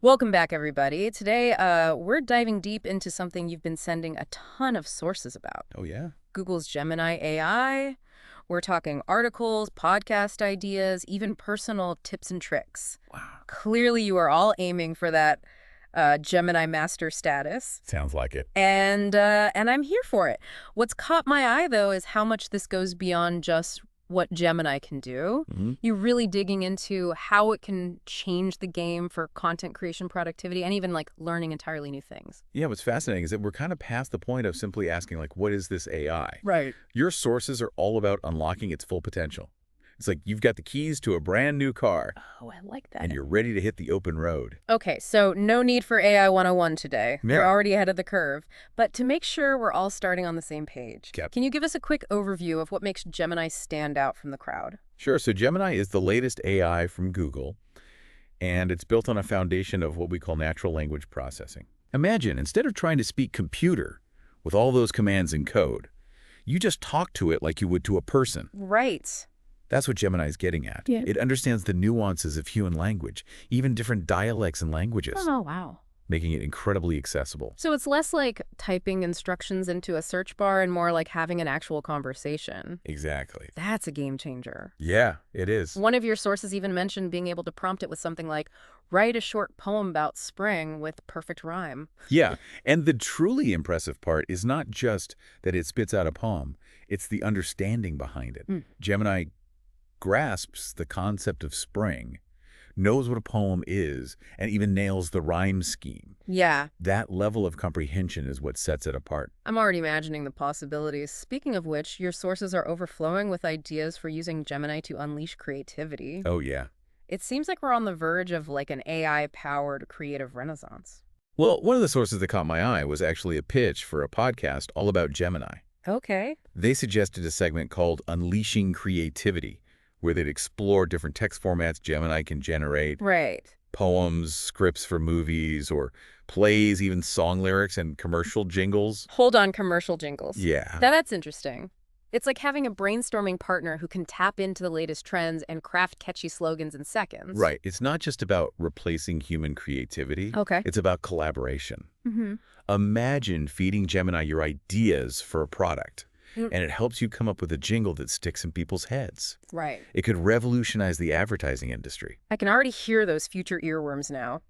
Welcome back, everybody. Today, we're diving deep into something you've been sending a ton of sources about. Oh, yeah? Google's Gemini AI. We're talking articles, podcast ideas, even personal tips and tricks. Wow. Clearly, you are all aiming for that Gemini master status. Sounds like it. And I'm here for it. What's caught my eye, though, is how much this goes beyond just what Gemini can do. You're really digging into how it can change the game for content creation, productivity, and even like learning entirely new things. Yeah, what's fascinating is that we're kind of past the point of simply asking, like, what is this AI? Right. Your sources are all about unlocking its full potential. It's like you've got the keys to a brand new car, Oh, I like that. and you're ready to hit the open road. Okay, so no need for AI 101 today. Yeah. We're already ahead of the curve. But to make sure we're all starting on the same page, Yep. can you give us a quick overview of what makes Gemini stand out from the crowd? Sure, so Gemini is the latest AI from Google, and it's built on a foundation of what we call natural language processing. Imagine, instead of trying to speak computer with all those commands in code, you just talk to it like you would to a person. Right. That's what Gemini is getting at. Yeah. It understands the nuances of human language, even different dialects and languages, Oh, wow. making it incredibly accessible. So it's less like typing instructions into a search bar and more like having an actual conversation. Exactly. That's a game changer. Yeah, it is. One of your sources even mentioned being able to prompt it with something like, write a short poem about spring with perfect rhyme. Yeah, and the truly impressive part is not just that it spits out a poem, it's the understanding behind it. Gemini grasps the concept of spring, knows what a poem is, and even nails the rhyme scheme. Yeah, That level of comprehension is what sets it apart. I'm already imagining the possibilities. Speaking of which, your sources are overflowing with ideas for using Gemini to unleash creativity. Oh, yeah. It seems like we're on the verge of like an AI-powered creative renaissance. Well, one of the sources that caught my eye was actually a pitch for a podcast all about Gemini. Okay. They suggested a segment called Unleashing Creativity, where they'd explore different text formats Gemini can generate, Right. poems, scripts for movies, or plays, even song lyrics and commercial jingles. Hold on, commercial jingles. Yeah. That's interesting. It's like having a brainstorming partner who can tap into the latest trends and craft catchy slogans in seconds. Right. It's not just about replacing human creativity. Okay. It's about collaboration. Mm-hmm. Imagine feeding Gemini your ideas for a product, Mm. and it helps you come up with a jingle that sticks in people's heads. Right. It could revolutionize the advertising industry. I can already hear those future earworms now.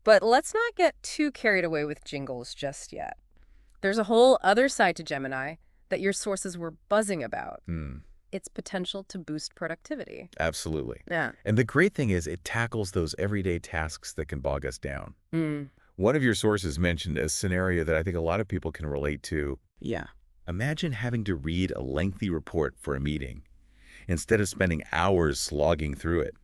But let's not get too carried away with jingles just yet. There's a whole other side to Gemini that your sources were buzzing about. Its potential to boost productivity. Absolutely. Yeah. And the great thing is it tackles those everyday tasks that can bog us down. Mm. One of your sources mentioned a scenario that I think a lot of people can relate to. Yeah. Imagine having to read a lengthy report for a meeting. Instead of spending hours slogging through it,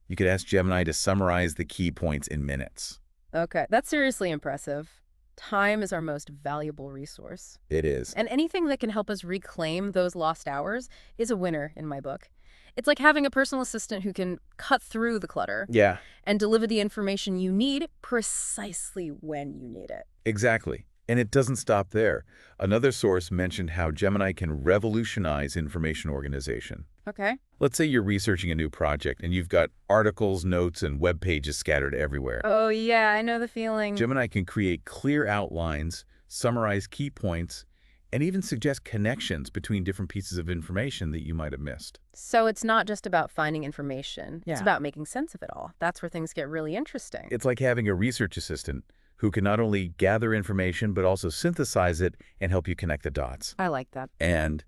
you could ask Gemini to summarize the key points in minutes. Okay. That's seriously impressive. Time is our most valuable resource. It is. And anything that can help us reclaim those lost hours is a winner in my book. It's like having a personal assistant who can cut through the clutter Yeah, and deliver the information you need precisely when you need it. exactly. And it doesn't stop there. Another source mentioned how Gemini can revolutionize information organization. Okay. Let's say you're researching a new project and you've got articles, notes, and web pages scattered everywhere. Oh, yeah, I know the feeling. Gemini can create clear outlines, summarize key points, and even suggest connections between different pieces of information that you might have missed. So it's not just about finding information. It's Yeah. about making sense of it all. That's where things get really interesting. It's like having a research assistant who can not only gather information but also synthesize it and help you connect the dots. I like that. And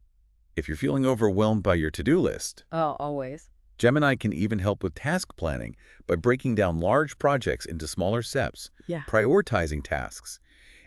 if you're feeling overwhelmed by your to-do list, Oh, always. Gemini can even help with task planning by breaking down large projects into smaller steps, Yeah. prioritizing tasks,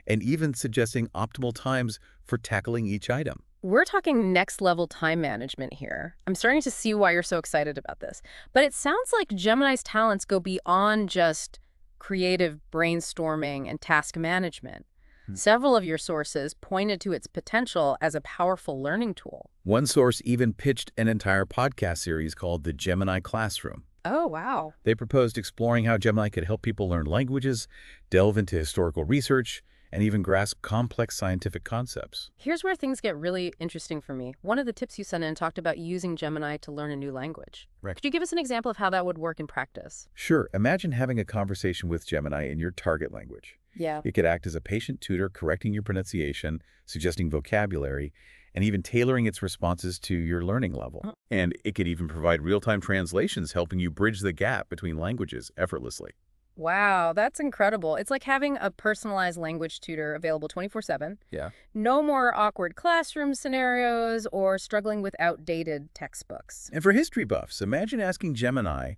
and even suggesting optimal times for tackling each item. We're talking next level time management here. I'm starting to see why you're so excited about this. But it sounds like Gemini's talents go beyond just creative brainstorming and task management. Several of your sources pointed to its potential as a powerful learning tool. One source even pitched an entire podcast series called The Gemini Classroom. Oh, wow. They proposed exploring how Gemini could help people learn languages, delve into historical research, and even grasp complex scientific concepts. Here's where things get really interesting for me. One of the tips you sent in talked about using Gemini to learn a new language. Right. Could you give us an example of how that would work in practice? Sure, imagine having a conversation with Gemini in your target language. Yeah. It could act as a patient tutor, correcting your pronunciation, suggesting vocabulary, and even tailoring its responses to your learning level. Oh. And it could even provide real-time translations, helping you bridge the gap between languages effortlessly. Wow, that's incredible. It's like having a personalized language tutor available 24/7. Yeah. No more awkward classroom scenarios or struggling with outdated textbooks. And for history buffs, imagine asking Gemini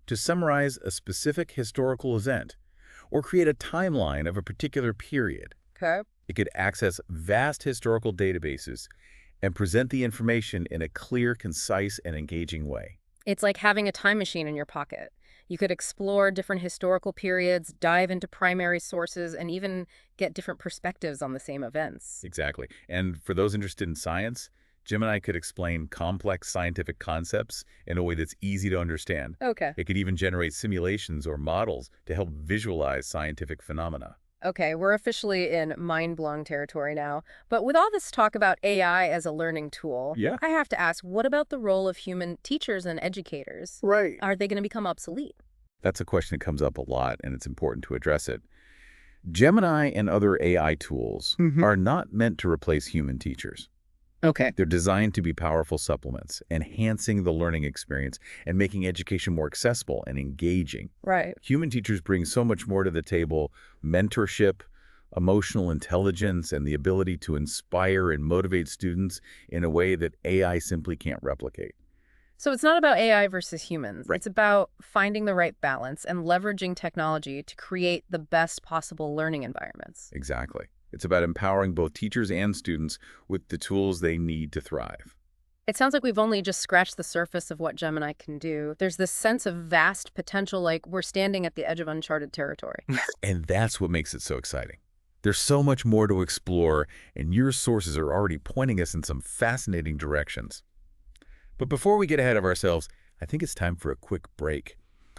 to summarize a specific historical event or create a timeline of a particular period. Okay. It could access vast historical databases and present the information in a clear, concise, and engaging way. It's like having a time machine in your pocket. You could explore different historical periods, dive into primary sources, and even get different perspectives on the same events. Exactly. And for those interested in science, Gemini could explain complex scientific concepts in a way that's easy to understand. Okay. It could even generate simulations or models to help visualize scientific phenomena. Okay, we're officially in mind-blowing territory now. But with all this talk about AI as a learning tool, Yeah. I have to ask, what about the role of human teachers and educators? Right. Are they going to become obsolete? That's a question that comes up a lot, and it's important to address it. Gemini and other AI tools are not meant to replace human teachers. Okay. They're designed to be powerful supplements, enhancing the learning experience and making education more accessible and engaging. Right. Human teachers bring so much more to the table: mentorship, emotional intelligence, and the ability to inspire and motivate students in a way that AI simply can't replicate. So it's not about AI versus humans. Right. It's about finding the right balance and leveraging technology to create the best possible learning environments. Exactly. It's about empowering both teachers and students with the tools they need to thrive. It sounds like we've only just scratched the surface of what Gemini can do. There's this sense of vast potential, like we're standing at the edge of uncharted territory. And that's what makes it so exciting. There's so much more to explore, and your sources are already pointing us in some fascinating directions. But before we get ahead of ourselves, I think it's time for a quick break.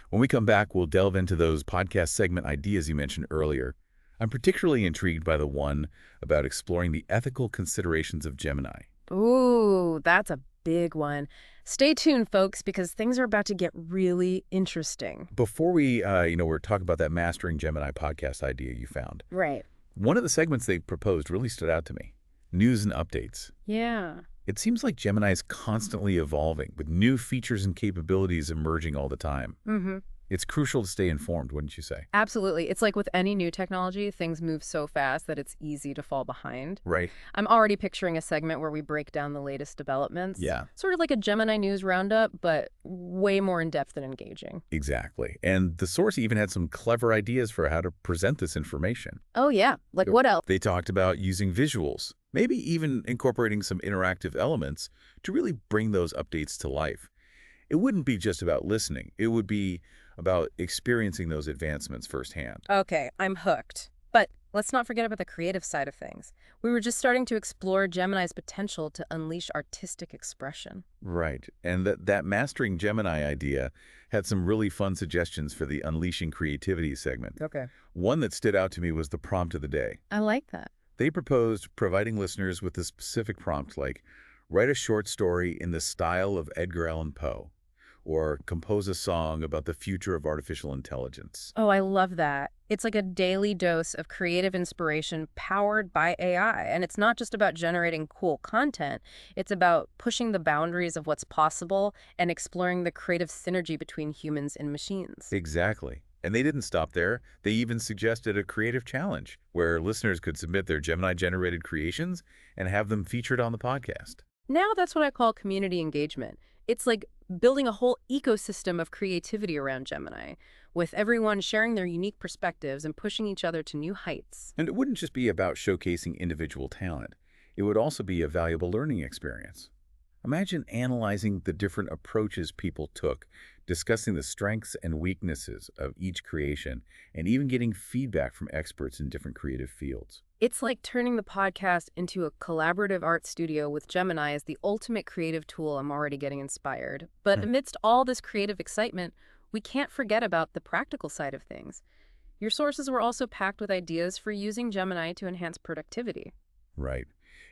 When we come back, we'll delve into those podcast segment ideas you mentioned earlier. I'm particularly intrigued by the one about exploring the ethical considerations of Gemini. Ooh, that's a big one. Stay tuned, folks, because things are about to get really interesting. Before we're talking about that Mastering Gemini podcast idea you found, Right. one of the segments they proposed really stood out to me: news and updates. Yeah. It seems like Gemini is constantly evolving, with new features and capabilities emerging all the time. Mm-hmm. It's crucial to stay informed, wouldn't you say? Absolutely. It's like with any new technology, things move so fast that it's easy to fall behind. Right. I'm already picturing a segment where we break down the latest developments. Yeah. Sort of like a Gemini News roundup, but way more in-depth and engaging. Exactly. And the source even had some clever ideas for how to present this information. Oh, yeah. Like what else? They talked about using visuals, maybe even incorporating some interactive elements to really bring those updates to life. It wouldn't be just about listening. It would be about experiencing those advancements firsthand. Okay, I'm hooked. But let's not forget about the creative side of things. We were just starting to explore Gemini's potential to unleash artistic expression. Right. And that Mastering Gemini idea had some really fun suggestions for the Unleashing Creativity segment. Okay. One that stood out to me was the prompt of the day. I like that. They proposed providing listeners with a specific prompt like, write a short story in the style of Edgar Allan Poe, or compose a song about the future of artificial intelligence. Oh, I love that. It's like a daily dose of creative inspiration powered by AI. And it's not just about generating cool content. It's about pushing the boundaries of what's possible and exploring the creative synergy between humans and machines. Exactly. And they didn't stop there. They even suggested a creative challenge where listeners could submit their Gemini-generated creations and have them featured on the podcast. Now that's what I call community engagement. It's like building a whole ecosystem of creativity around Gemini, with everyone sharing their unique perspectives and pushing each other to new heights. And it wouldn't just be about showcasing individual talent. It would also be a valuable learning experience. Imagine analyzing the different approaches people took, discussing the strengths and weaknesses of each creation, and even getting feedback from experts in different creative fields. It's like turning the podcast into a collaborative art studio with Gemini as the ultimate creative tool. I'm already getting inspired. But amidst all this creative excitement, we can't forget about the practical side of things. Your sources were also packed with ideas for using Gemini to enhance productivity. Right.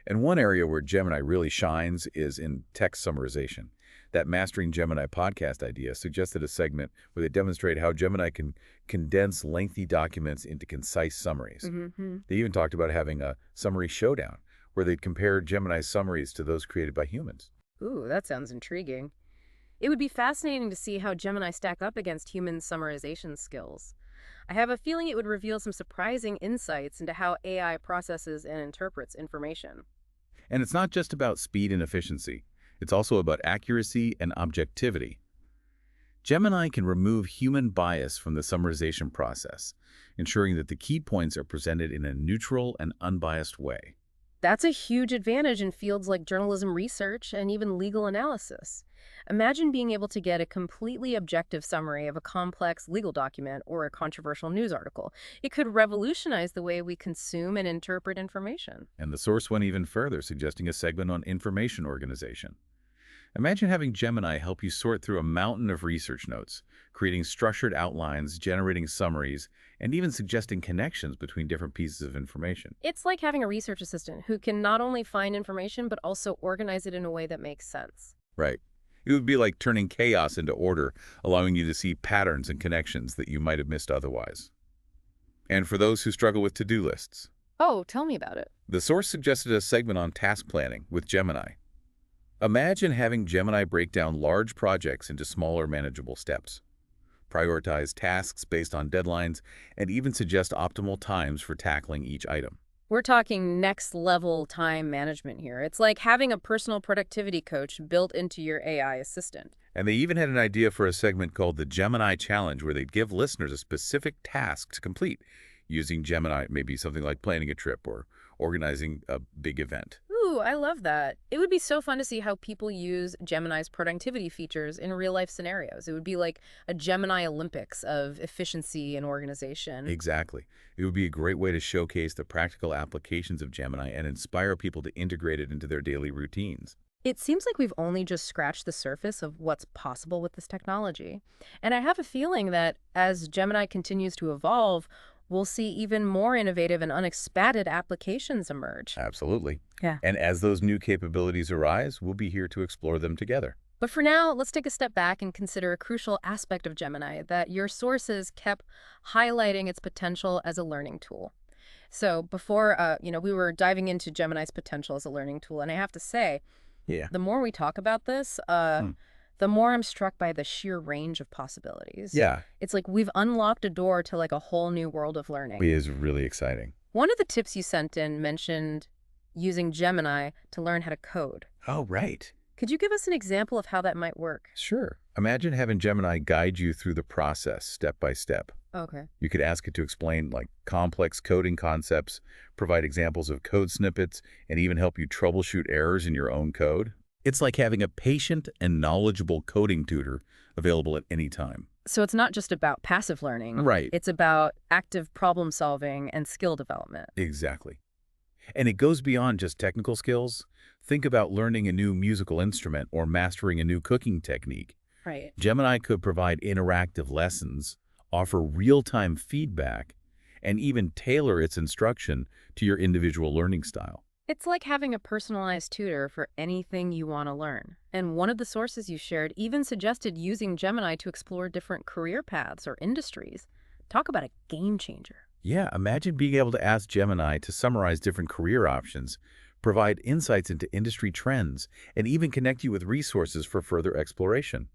And one area where Gemini really shines is in text summarization. That Mastering Gemini podcast idea suggested a segment where they demonstrate how Gemini can condense lengthy documents into concise summaries. Mm-hmm. They even talked about having a summary showdown, where they'd compare Gemini's summaries to those created by humans. Ooh, that sounds intriguing. It would be fascinating to see how Gemini stack up against human summarization skills. I have a feeling it would reveal some surprising insights into how AI processes and interprets information. And it's not just about speed and efficiency. It's also about accuracy and objectivity. Gemini can remove human bias from the summarization process, ensuring that the key points are presented in a neutral and unbiased way. That's a huge advantage in fields like journalism research and even legal analysis. Imagine being able to get a completely objective summary of a complex legal document or a controversial news article. It could revolutionize the way we consume and interpret information. And the source went even further, suggesting a segment on information organization. Imagine having Gemini help you sort through a mountain of research notes, creating structured outlines, generating summaries, and even suggesting connections between different pieces of information. It's like having a research assistant who can not only find information but also organize it in a way that makes sense. Right. It would be like turning chaos into order, allowing you to see patterns and connections that you might have missed otherwise. And for those who struggle with to-do lists, Oh, tell me about it. the source suggested a segment on task planning with Gemini. Imagine having Gemini break down large projects into smaller, manageable steps, prioritize tasks based on deadlines, and even suggest optimal times for tackling each item. We're talking next level time management here. It's like having a personal productivity coach built into your AI assistant. And they even had an idea for a segment called the Gemini Challenge, where they'd give listeners a specific task to complete using Gemini, maybe something like planning a trip or organizing a big event. Ooh, I love that. It would be so fun to see how people use Gemini's productivity features in real-life scenarios. It would be like a Gemini Olympics of efficiency and organization. Exactly. It would be a great way to showcase the practical applications of Gemini and inspire people to integrate it into their daily routines. It seems like we've only just scratched the surface of what's possible with this technology. And I have a feeling that as Gemini continues to evolve, we'll see even more innovative and unexpected applications emerge. Absolutely. Yeah. And as those new capabilities arise, we'll be here to explore them together. But for now, let's take a step back and consider a crucial aspect of Gemini that your sources kept highlighting its potential as a learning tool. So before, we were diving into Gemini's potential as a learning tool, and I have to say, Yeah. the more we talk about this, the more I'm struck by the sheer range of possibilities. Yeah. It's like we've unlocked a door to like a whole new world of learning. It is really exciting. One of the tips you sent in mentioned using Gemini to learn how to code. Oh, right. Could you give us an example of how that might work? Sure. Imagine having Gemini guide you through the process step by step. Okay. You could ask it to explain complex coding concepts, provide examples of code snippets, and even help you troubleshoot errors in your own code. It's like having a patient and knowledgeable coding tutor available at any time. So it's not just about passive learning. Right. It's about active problem solving and skill development. Exactly. And it goes beyond just technical skills. Think about learning a new musical instrument or mastering a new cooking technique. Right. Gemini could provide interactive lessons, offer real-time feedback, and even tailor its instruction to your individual learning style. It's like having a personalized tutor for anything you want to learn. And one of the sources you shared even suggested using Gemini to explore different career paths or industries. Talk about a game changer. Yeah, imagine being able to ask Gemini to summarize different career options, provide insights into industry trends, and even connect you with resources for further exploration.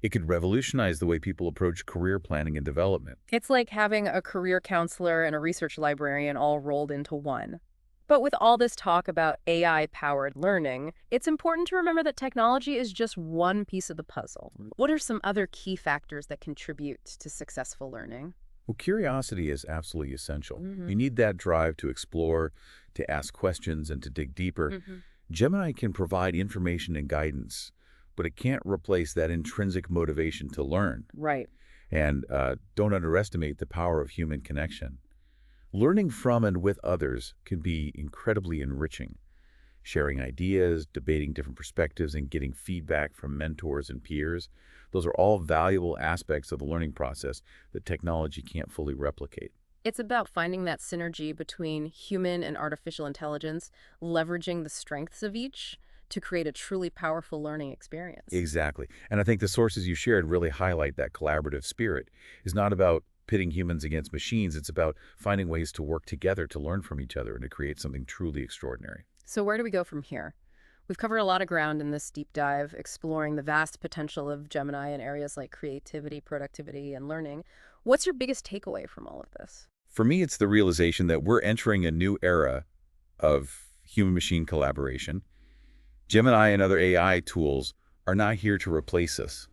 It could revolutionize the way people approach career planning and development. It's like having a career counselor and a research librarian all rolled into one. But with all this talk about AI-powered learning, it's important to remember that technology is just one piece of the puzzle. What are some other key factors that contribute to successful learning? Well, curiosity is absolutely essential. Mm-hmm. You need that drive to explore, to ask questions, and to dig deeper. Mm-hmm. Gemini can provide information and guidance, but it can't replace that intrinsic motivation to learn. Right. And don't underestimate the power of human connection. Learning from and with others can be incredibly enriching. sharing ideas, debating different perspectives, and getting feedback from mentors and peers. Those are all valuable aspects of the learning process that technology can't fully replicate. It's about finding that synergy between human and artificial intelligence, leveraging the strengths of each to create a truly powerful learning experience. Exactly. And I think the sources you shared really highlight that collaborative spirit. It's not about pitting humans against machines. It's about finding ways to work together to learn from each other and to create something truly extraordinary. So where do we go from here? We've covered a lot of ground in this deep dive, exploring the vast potential of Gemini in areas like creativity, productivity, and learning. What's your biggest takeaway from all of this? For me, it's the realization that we're entering a new era of human-machine collaboration. Gemini and other AI tools are not here to replace us.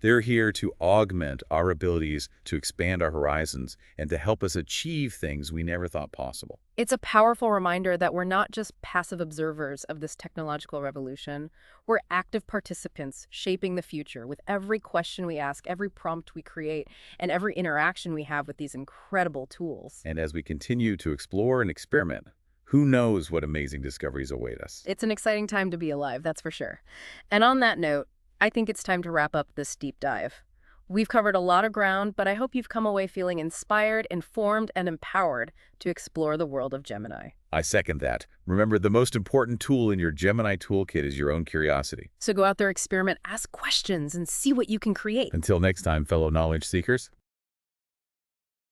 They're here to augment our abilities, to expand our horizons, and to help us achieve things we never thought possible. It's a powerful reminder that we're not just passive observers of this technological revolution. We're active participants shaping the future with every question we ask, every prompt we create, and every interaction we have with these incredible tools. And as we continue to explore and experiment, who knows what amazing discoveries await us? It's an exciting time to be alive, that's for sure. And on that note, I think it's time to wrap up this deep dive. We've covered a lot of ground, but I hope you've come away feeling inspired, informed, and empowered to explore the world of Gemini. I second that. Remember, the most important tool in your Gemini toolkit is your own curiosity. So go out there, experiment, ask questions, and see what you can create. Until next time, fellow knowledge seekers.